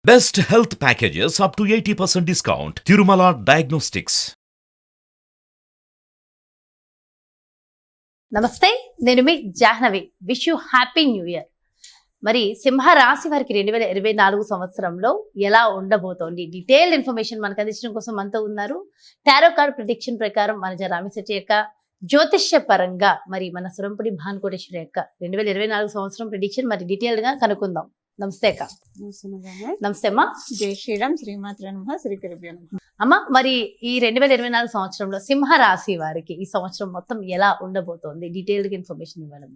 Best health packages up to 80% discount. Tirumala Diagnostics. నమస్తే, నేను మీ Jahnavi. Wish you happy new year. మరి సింహ రాశి వారికి 2024 సంవత్సరంలో ఎలా ఉండబోతోంది, డీటెయిల్డ్ ఇన్ఫర్మేషన్ మనకు అందించడం కోసం మనతో ఉన్నారు టారో కార్డ్ ప్రిడిక్షన్ ప్రకారం మన రామశెట్టి యొక్క జ్యోతిష్య పరంగా మరి మన సురంపుడి భానుకోటేశ్వరి యొక్క 2024 సంవత్సరం ప్రిడిక్షన్ మరి డీటెయిల్డ్ గా కనుక్కుందాం. నమస్తే అక్క. నమస్తే అమ్మా. జై శ్రీరామ్. శ్రీమాత్రే నమః. శ్రీ గురుభ్యో నమః. అమ్మ, మరి ఈ 2024 సంవత్సరంలో సింహ రాశి వారికి ఈ సంవత్సరం మొత్తం ఎలా ఉండబోతోంది, డీటెయిల్డ్ ఇన్ఫర్మేషన్ ఇవ్వడం.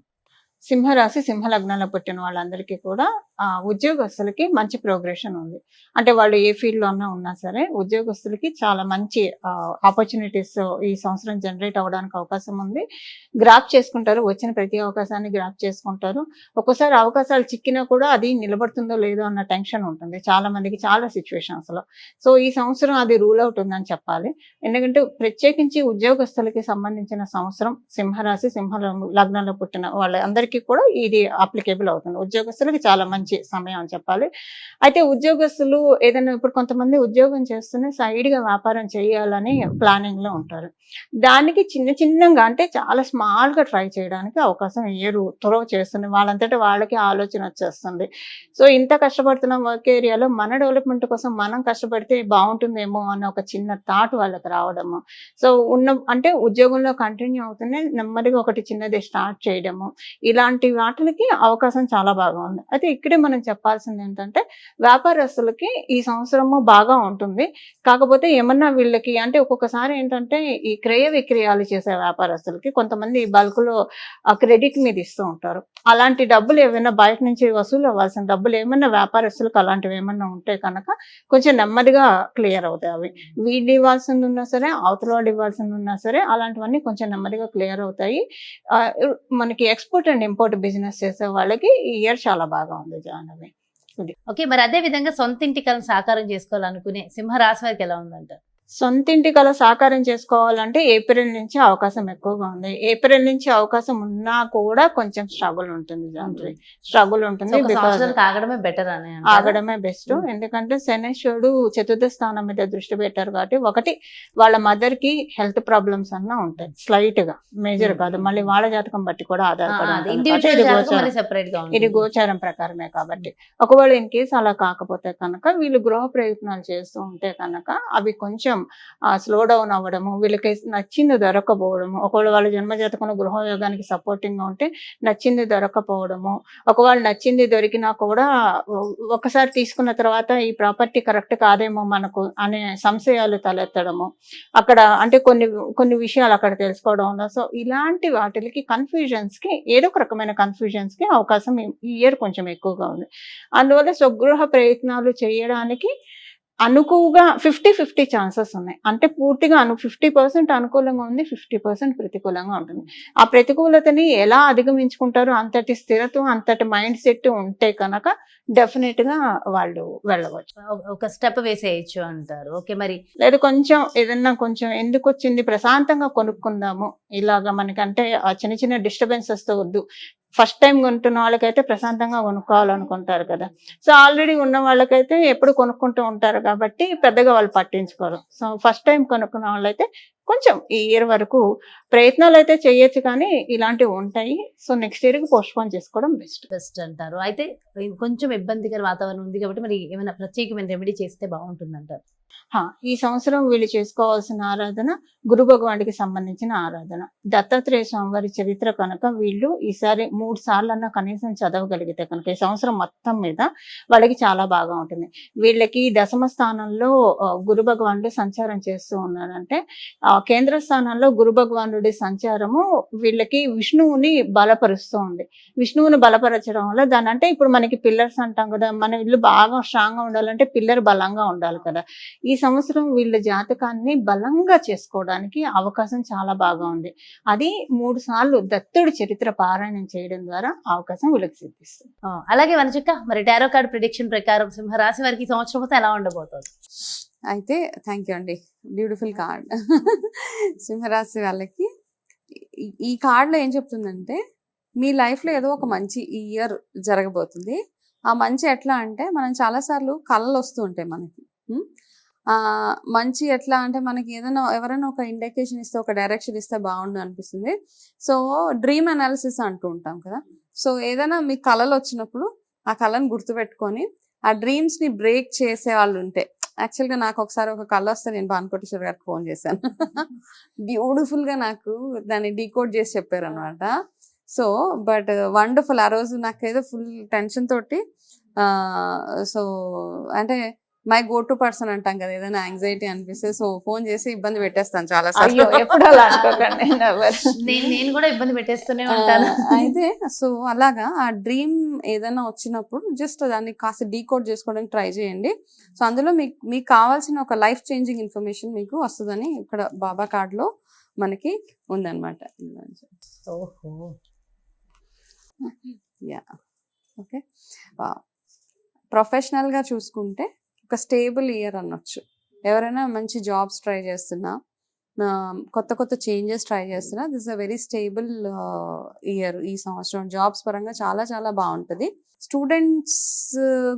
సింహరాశి సింహ లగ్నంలో పుట్టిన వాళ్ళందరికీ కూడా ఉద్యోగస్తులకి మంచి ప్రోగ్రెషన్ ఉంది. అంటే వాళ్ళు ఏ ఫీల్డ్ లో ఉన్నా సరే ఉద్యోగస్తులకి చాలా మంచి ఆపర్చునిటీస్ ఈ సంవత్సరం జనరేట్ అవ్వడానికి అవకాశం ఉంది. గ్రాప్ చేసుకుంటారు, వచ్చిన ప్రతి అవకాశాన్ని గ్రాప్ చేసుకుంటారు. ఒక్కోసారి అవకాశాలు చిక్కినా కూడా అది నిలబడుతుందో లేదో అన్న టెన్షన్ ఉంటుంది చాలా మందికి, చాలా సిచ్యువేషన్స్ లో. సో ఈ సంవత్సరం అది రూల్ అవుట్ ఉందని చెప్పాలి. ఎందుకంటే ప్రత్యేకించి ఉద్యోగస్తులకి సంబంధించిన సంవత్సరం సింహరాశి సింహ లగ్నంలో పుట్టిన వాళ్ళందరికీ కూడా ఇది అప్లికేబుల్ అవుతుంది. ఉద్యోగస్తులకి చాలా మంచి సమయం అని చెప్పాలి. అయితే ఉద్యోగస్తులు ఏదైనా ఇప్పుడు కొంతమంది ఉద్యోగం చేస్తూనే సైడ్ గా వ్యాపారం చేయాలని ప్లానింగ్ లో ఉంటారు. దానికి చిన్నగా అంటే చాలా స్మాల్ గా ట్రై చేయడానికి అవకాశం త్రో చేస్తుంది. వాళ్ళంతటా వాళ్ళకి ఆలోచన వచ్చేస్తుంది. సో ఇంత కష్టపడుతున్న వర్క్ ఏరియాలో మన డెవలప్మెంట్ కోసం మనం కష్టపడితే బాగుంటుందేమో అన్న ఒక చిన్న థాట్ వాళ్ళకి రావడము. సో అంటే ఉద్యోగంలో కంటిన్యూ అవుతూనే నెమ్మదిగా ఒకటి చిన్నది స్టార్ట్ చేయడము, ఇలాంటి వాటికి అవకాశం చాలా బాగా ఉంది. అయితే ఇక్కడే మనం చెప్పాల్సింది ఏంటంటే వ్యాపారస్తులకి ఈ సంవత్సరము బాగా ఉంటుంది. కాకపోతే ఏమన్నా వీళ్ళకి అంటే ఒక్కొక్కసారి ఏంటంటే ఈ క్రయ విక్రయాలు చేసే వ్యాపారస్తులకి కొంతమంది బల్క్ లో క్రెడిట్ మీద ఇస్తూ ఉంటారు. అలాంటి డబ్బులు ఏమైనా బయట నుంచి వసూలు అవ్వాల్సిన డబ్బులు ఏమన్నా వ్యాపారస్తులకు అలాంటివి ఏమన్నా ఉంటే కనుక కొంచెం నెమ్మదిగా క్లియర్ అవుతాయి. అవి వీళ్ళు ఇవ్వాల్సింది ఉన్నా సరే, అవతల వాళ్ళు ఇవ్వాల్సింది ఉన్నా సరే, అలాంటివన్నీ కొంచెం నెమ్మదిగా క్లియర్ అవుతాయి. మనకి ఎక్స్పోర్ట్ అండ్ ఇంపోర్ట్ బిజినెస్ చేసే వాళ్ళకి ఈ ఇయర్ చాలా బాగా ఉంది జాహ్నవి. ఓకే, మరి అదే విధంగా సొంత ఇంటి కలను సాకారం చేసుకోవాలనుకునే సింహ రాశి వారికి ఎలా ఉందంటారు? సొంతింటి కల సాకారం చేసుకోవాలంటే ఏప్రిల్ నుంచి అవకాశం ఎక్కువగా ఉంది. ఏప్రిల్ నుంచి అవకాశం ఉన్నా కూడా కొంచెం స్ట్రగుల్ ఉంటుంది. స్ట్రగుల్ ఉంటుంది. ఆగడమే బెటర్ అని ఆగడమే బెస్ట్. ఎందుకంటే శనేశ్వరుడు చతుర్థ స్థానం మీద దృష్టి పెట్టారు కాబట్టి ఒకటి వాళ్ళ మదర్ కి హెల్త్ ప్రాబ్లమ్స్ అన్నా ఉంటాయి, స్లైట్ గా, మేజర్ కాదు. మళ్ళీ వాళ్ళ జాతకం బట్టి కూడా ఆధారపడి ఇది గోచారం ప్రకారమే కాబట్టి ఒకవేళ ఇన్ కేసు అలా కాకపోతే కనుక వీళ్ళు గృహ ప్రయత్నాలు చేస్తూ ఉంటే కనుక అవి కొంచెం స్లో డౌన్ అవ్వడము, వీళ్ళకి నచ్చింది దొరకపోవడము. ఒకవేళ వాళ్ళ జన్మజాతకంలో గృహయోగానికి సపోర్టింగ్ గా ఉంటే నచ్చింది దొరకపోవడము, ఒకవేళ నచ్చింది దొరికినా కూడా ఒకసారి తీసుకున్న తర్వాత ఈ ప్రాపర్టీ కరెక్ట్ కాదేమో మనకు అనే సంశయాలు తలెత్తడము, అక్కడ అంటే కొన్ని విషయాలు అక్కడ తెలుసుకోవడం. సో ఇలాంటి వాటికి కన్ఫ్యూజన్స్ కి, ఏదో ఒక రకమైన కన్ఫ్యూజన్స్ కి అవకాశం ఈ ఇయర్ కొంచెం ఎక్కువగా ఉంది. అందువల్ల స్వగృహ ప్రయత్నాలు చేయడానికి అనుకువగా 50-50 ఛాన్సెస్ ఉన్నాయి. అంటే పూర్తిగా 50% అనుకూలంగా ఉంది, 50% ప్రతికూలంగా ఉంటుంది. ఆ ప్రతికూలతని ఎలా అధిగమించుకుంటారో అంతటి స్థిరత్వం, అంతటి మైండ్ సెట్ ఉంటే కనుక డెఫినెట్ గా వాళ్ళు వెళ్ళవచ్చు, ఒక స్టెప్ వేసేయచ్చు అంటారు. ఓకే, మరి లేదు కొంచెం ఏదన్నా కొంచెం ఎందుకు వచ్చింది ప్రశాంతంగా కొనుక్కుందాము, ఇలాగా మనకంటే ఆ చిన్న చిన్న డిస్టర్బెన్సెస్ తో వద్దు. ఫస్ట్ టైం కొంటున్న వాళ్ళకైతే ప్రశాంతంగా కొనుక్కోవాలనుకుంటారు కదా. సో ఆల్రెడీ ఉన్న వాళ్ళకైతే ఎప్పుడు కొనుక్కుంటూ ఉంటారు కాబట్టి పెద్దగా వాళ్ళు పట్టించుకోరు. సో ఫస్ట్ టైం కొనుక్కున్న వాళ్ళైతే కొంచెం ఈ ఇయర్ వరకు ప్రయత్నాలు అయితే చేయొచ్చు, కానీ ఇలాంటివి ఉంటాయి. సో నెక్స్ట్ ఇయర్ కి పోస్ట్పోన్ చేసుకోవడం బెస్ట్ అంటారు. అయితే కొంచెం ఇబ్బందికర వాతావరణం ఉంది కాబట్టి మరి ఏమైనా ప్రత్యేకమైన రెమెడీ చేస్తే బాగుంటుంది అంటారు? ఈ సంవత్సరం వీళ్ళు చేసుకోవాల్సిన ఆరాధన గురు భగవానుడికి సంబంధించిన ఆరాధన. దత్తాత్రేయ స్వామి వారి చరిత్ర కనుక వీళ్ళు ఈసారి 3 సార్లన్నా కనీసం చదవగలిగితే కనుక ఈ సంవత్సరం మొత్తం మీద వాళ్ళకి చాలా బాగా ఉంటుంది. వీళ్ళకి దశమ స్థానంలో గురు భగవానుడు సంచారం చేస్తూ ఉన్నారంటే కేంద్ర స్థానంలో గురు భగవానుడి సంచారము వీళ్ళకి విష్ణువుని బలపరుస్తూ ఉంది. విష్ణువుని బలపరచడం వల్ల దాని అంటే ఇప్పుడు మనకి పిల్లర్స్ అంటాం కదా, మన ఇల్లు బాగా స్ట్రాంగ్ గా ఉండాలంటే పిల్లర్ బలంగా ఉండాలి కదా. ఈ సంవత్సరం వీళ్ళ జాతకాన్ని బలంగా చేసుకోవడానికి అవకాశం చాలా బాగా ఉంది. అది 3 సార్లు దత్తుడి చరిత్ర పారాయణం చేయడం ద్వారా అవకాశం వీళ్ళకి సిద్ధిస్తుంది. అలాగే వనచక్క, మరి టారో కార్డ్ ప్రిడిక్షన్ ప్రకారం సింహరాశి వారికి సంవత్సరం మొత్తం ఎలా ఉండబోతుంది? అయితే థ్యాంక్ యూ అండి, బ్యూటిఫుల్ కార్డ్. సింహరాశి వాళ్ళకి ఈ కార్డులో ఏం చెప్తుందంటే మీ లైఫ్లో ఏదో ఒక మంచి ఇయర్ జరగబోతుంది. ఆ మంచి ఎట్లా అంటే మనం చాలాసార్లు కళలు వస్తూ ఉంటాయి మనకి. మంచి ఎట్లా అంటే మనకి ఎవరైనా ఒక ఇండికేషన్ ఇస్తే, ఒక డైరెక్షన్ ఇస్తే బాగుండు అనిపిస్తుంది. సో డ్రీమ్ అనాలిసిస్ అంటూ ఉంటాం కదా. సో ఏదైనా మీ కళలు వచ్చినప్పుడు ఆ కళను గుర్తుపెట్టుకొని ఆ డ్రీమ్స్ని బ్రేక్ చేసే వాళ్ళు ఉంటే, యాక్చువల్గా నాకు ఒకసారి ఒక కళ వస్తే నేను భానుకోటేశ్వర్ గారికి ఫోన్ చేశాను. బ్యూటిఫుల్గా నాకు దాన్ని డీకోడ్ చేసి చెప్పారు అనమాట. So but wonderful. ఆ రోజు నాకేదో ఫుల్ టెన్షన్ తోటి సో అంటే మై గో టు పర్సన్ అంటాం కదా, ఏదైనా యాంగ్జైటీ అనిపిస్తే సో ఫోన్ చేసి ఇబ్బంది పెట్టేస్తాను చాలా అయ్యో ఎప్పుడు అలా అనుకోకండి. నేను కూడా ఇబ్బంది పెట్టేస్తూనే ఉంటాను. అయితే సో అలాగా ఆ డ్రీమ్ ఏదైనా వచ్చినప్పుడు జస్ట్ దాన్ని కాస్త డీకోడ్ చేసుకోవడానికి ట్రై చేయండి. సో అందులో మీకు కావాల్సిన ఒక లైఫ్ చేంజింగ్ ఇన్ఫర్మేషన్ మీకు వస్తుందని ఇక్కడ బాబా కార్డ్లో మనకి ఉందన్నమాట. ఓహో, యా ఓకే. ప్రొఫెషనల్గా చూసుకుంటే ఒక స్టేబుల్ ఇయర్ అనొచ్చు. ఎవరైనా మంచి జాబ్స్ ట్రై చేస్తున్నా, కొత్త చేంజెస్ ట్రై చేస్తున్నా, this a very stable year. ఈ సంవత్సరం జాబ్స్ పరంగా చాలా చాలా బాగుంటుంది. స్టూడెంట్స్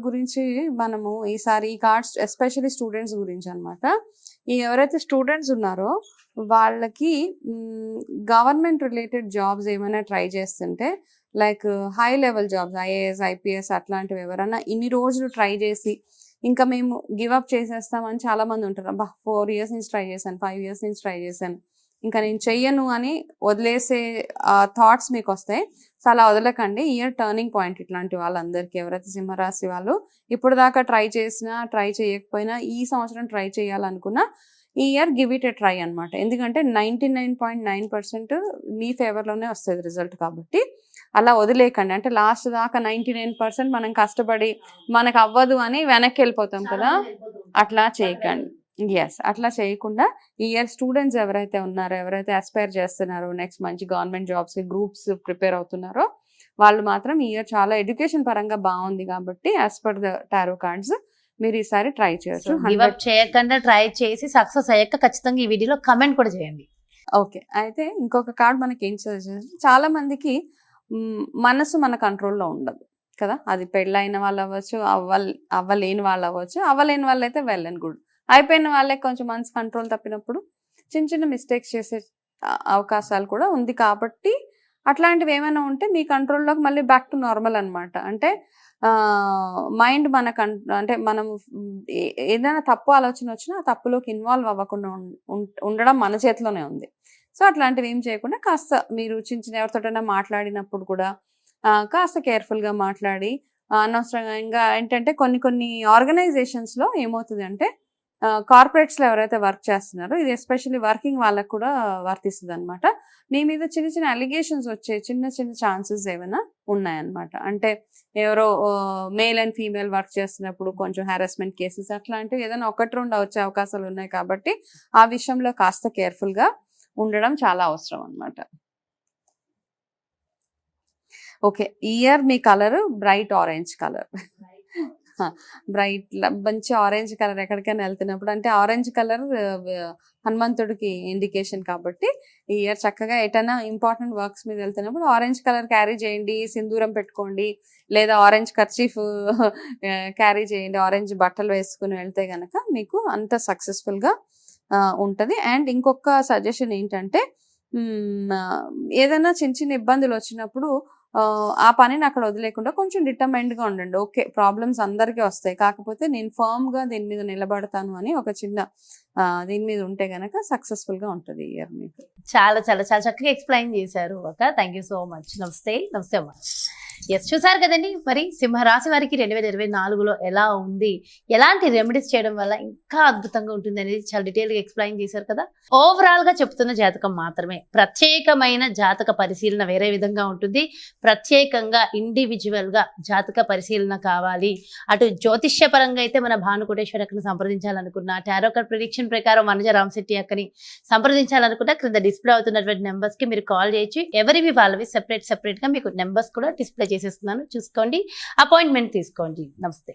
గురించి మనము ఈసారి ఈ కార్డ్స్ ఎస్పెషల్లీ స్టూడెంట్స్ గురించి అనమాట. ఎవరైతే స్టూడెంట్స్ ఉన్నారో వాళ్ళకి గవర్నమెంట్ రిలేటెడ్ జాబ్స్ ఏమైనా ట్రై చేస్తుంటే, like high level jobs, IAS, IPS అట్లాంటివి ఎవరైనా ఇన్ని రోజులు ట్రై చేసి ఇంకా మేము గివప్ చేసేస్తామని చాలా మంది ఉంటారు. అబ్బా 4 years నుంచి ట్రై చేశాను, 5 years నుంచి ట్రై చేశాను, ఇంకా నేను చెయ్యను అని వదిలేసే థాట్స్ మీకు వస్తాయి. సో అలా వదలకండి. ఇయర్ టర్నింగ్ పాయింట్ ఇట్లాంటి వాళ్ళందరికీ. ఎవరైతే సింహరాశి వాళ్ళు ఇప్పుడు దాకా ట్రై చేసినా, ట్రై చేయకపోయినా, ఈ సంవత్సరం ట్రై చేయాలనుకున్నా, ఈ year give it A try అనమాట. ఎందుకంటే 99.9% మీ ఫేవర్లోనే వస్తుంది రిజల్ట్. కాబట్టి అలా వదిలేకండి. అంటే లాస్ట్ దాకా 99% మనం కష్టపడి మనకు అవ్వదు అని వెనక్కి వెళ్ళిపోతాం కదా, అట్లా చేయకండి. అట్లా చేయకుండా ఈ ఇయర్ స్టూడెంట్స్ ఎవరైతే ఉన్నారో, ఎవరైతే అస్పైర్ చేస్తున్నారో నెక్స్ట్ మంచి గవర్నమెంట్ జాబ్స్కి గ్రూప్స్ ప్రిపేర్ అవుతున్నారో వాళ్ళు మాత్రం ఈ ఇయర్ చాలా ఎడ్యుకేషన్ పరంగా బాగుంది. కాబట్టి as per the tarot cards మీరు ఈసారి ట్రై చేయొచ్చు. గివప్ చేయకుండా ట్రై చేసి సక్సెస్ అయ్యాక ఖచ్చితంగా ఈ వీడియోలో కమెంట్ కూడా చేయండి. ఓకే. అయితే ఇంకొక కార్డ్ మనకి ఏం చేస్తుంది, చాలా మందికి మనసు మన కంట్రోల్లో ఉండదు కదా. అది పెళ్ళైన వాళ్ళు అవ్వచ్చు, అవ్వలేని వాళ్ళు అవ్వచ్చు. అవ్వలేని వాళ్ళు అయితే వెల్ అండ్ గుడ్. అయిపోయిన వాళ్ళే కొంచెం మనసు కంట్రోల్ తప్పినప్పుడు చిన్న చిన్న మిస్టేక్స్ చేసే అవకాశాలు కూడా ఉంది. కాబట్టి అట్లాంటివి ఏమైనా ఉంటే మీ కంట్రోల్లోకి మళ్ళీ బ్యాక్ టు నార్మల్ అనమాట. అంటే మైండ్ అంటే మనం ఏదైనా తప్పు ఆలోచన వచ్చినా ఆ తప్పులోకి ఇన్వాల్వ్ అవ్వకుండా ఉండడం మన చేతిలోనే ఉంది. సో అట్లాంటివి ఏం చేయకుండా కాస్త మీరు చిన్న ఎవరితోటైనా మాట్లాడినప్పుడు కూడా కాస్త కేర్ఫుల్గా మాట్లాడి, అనవసరంగా ఏంటంటే కొన్ని ఆర్గనైజేషన్స్లో ఏమవుతుంది అంటే, కార్పొరేట్స్లో ఎవరైతే వర్క్ చేస్తున్నారో, ఇది ఎస్పెషల్లీ వర్కింగ్ వాళ్ళకు కూడా వర్తిస్తుంది అనమాట. మీ మీద చిన్న అలిగేషన్స్ వచ్చే చిన్న ఛాన్సెస్ ఏమైనా ఉన్నాయన్నమాట. అంటే ఎవరో మేల్ అండ్ ఫీమేల్ వర్క్ చేస్తున్నప్పుడు కొంచెం హారాస్మెంట్ కేసెస్ అట్లాంటివి ఏదైనా 1-2 వచ్చే అవకాశాలు ఉన్నాయి. కాబట్టి ఆ విషయంలో కాస్త కేర్ఫుల్గా ఉండడం చాలా అవసరం అనమాట. ఓకే. ఈ ఇయర్ మీ colour bright orange colour. Bright మంచి ఆరెంజ్ కలర్ ఎక్కడికైనా వెళ్తున్నప్పుడు, అంటే ఆరెంజ్ కలర్ హనుమంతుడికి ఇండికేషన్. కాబట్టి ఈ ఇయర్ చక్కగా ఎటైనా ఇంపార్టెంట్ వర్క్స్ మీద వెళ్తున్నప్పుడు ఆరెంజ్ కలర్ క్యారీ చేయండి, సింధూరం పెట్టుకోండి, లేదా ఆరెంజ్ కర్చీఫ్ క్యారీ చేయండి. ఆరెంజ్ బట్టలు వేసుకుని వెళ్తే కనుక మీకు అంత సక్సెస్ఫుల్గా ఉంటుంది. అండ్ ఇంకొక సజెషన్ ఏంటంటే, ఏదైనా చిన్న ఇబ్బందులు వచ్చినప్పుడు ఆ పనిని అక్కడ వదిలేకుండా కొంచెం డిటర్మైన్డ్గా ఉండండి. ఓకే, ప్రాబ్లమ్స్ అందరికీ వస్తాయి, కాకపోతే నేను ఫర్మ్గా దీని మీద నిలబడతాను అని ఒక చిన్న దీని మీద ఉంటే గనక సక్సెస్ఫుల్గా ఉంటుంది ఈ ఇయర్ మీకు. చాలా చాలా చాలా చక్కగా ఎక్స్ప్లెయిన్ చేశారు అక్క. Thank you so much. నమస్తే అమ్మ. చూసారు కదండి, మరి సింహరాశి వారికి 2024లో ఎలా ఉంది, ఎలాంటి రెమెడీస్ చేయడం వల్ల ఇంకా అద్భుతంగా ఉంటుంది అనేది చాలా డీటెయిల్గా ఎక్స్ప్లెయిన్ చేశారు కదా. ఓవరాల్ గా చెప్తున్న జాతకం మాత్రమే, ప్రత్యేకమైన జాతక పరిశీలన వేరే విధంగా ఉంటుంది. ప్రత్యేకంగా ఇండివిజువల్ గా జాతక పరిశీలన కావాలి, అటు జ్యోతిష్య పరంగా అయితే మన భానుకోటేశ్వరి అక్కని సంప్రదించాలనుకున్నా, టారో కార్డ్ ప్రిడిక్షన్ ప్రకారం మనజ రామశెట్టి అక్కని సంప్రదించాలనుకున్నా, క్రింద డిస్ప్లే అవుతున్నటువంటి నెంబర్స్ కి మీరు కాల్ చేయొచ్చు. ఎవరివి వాళ్ళవి సెపరేట్ గా మీకు నెంబర్స్ కూడా డిస్ప్లే చేసేస్తున్నాను, చూసుకోండి, అపాయింట్మెంట్ తీసుకోండి. నమస్తే.